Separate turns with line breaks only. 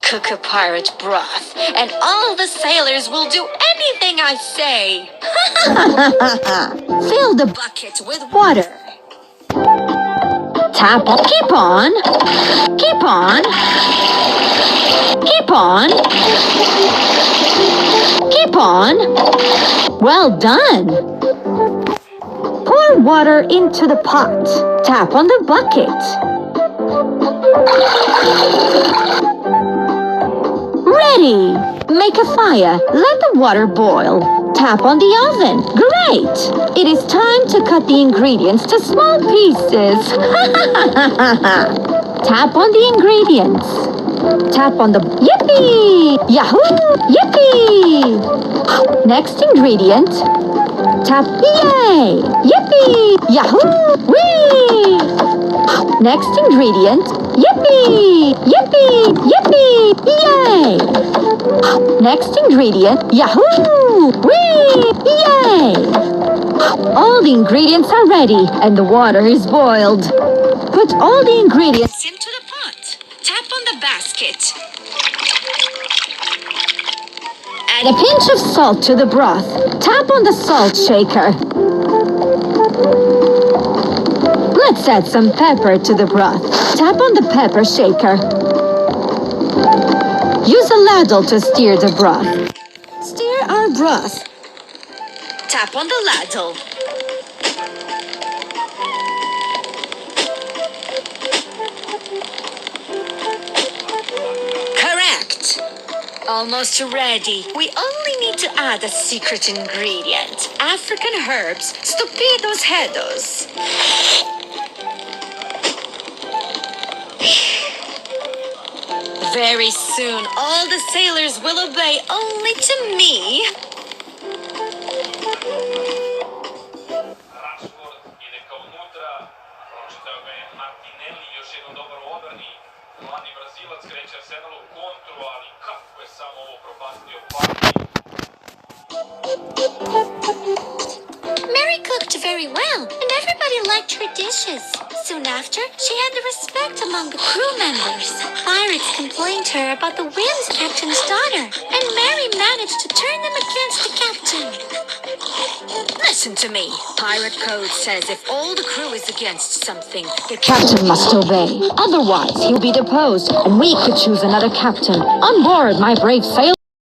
cook a pirate broth, and all the sailors will do anything I say.
Fill the bucket with water. Tap on. Keep on. Keep on. Keep on. Keep on. Well done. Pour water into the pot. Tap on the bucket. Ready. Make a fire. Let the water boil. Tap on the oven. Great! It is time to cut the ingredients to small pieces. Tap on the ingredients. Tap on the... Yippee! Yahoo! Yippee! Next ingredient. Tap... Yay! Yippee! Yahoo! Whee! Next ingredient. Yippee! Yippee! Yippee! Yay! Next ingredient. Yahoo! Whee! Yay! All the ingredients are ready and the water is boiled. Put all the ingredients into the pot. Tap on the basket. Add a pinch of salt to the broth. Tap on the salt shaker. Let's add some pepper to the broth. Tap on the pepper shaker. Use a ladle to stir the broth. Stir our broth. Tap on the ladle. Correct. Almost ready. We only need to add a secret ingredient. African herbs, stupidos heados. Very soon, all the sailors will obey only to me.
Mary cooked very well, and everybody liked her dishes. Soon after, she had the respect among the crew members. Pirates complained to her about the whims captain's daughter, and Mary managed to turn them against the captain.
Listen to me. Pirate code says if all the crew is against something, the captain must obey. Otherwise, he'll be deposed, and we could choose another captain. On board, my brave sailor.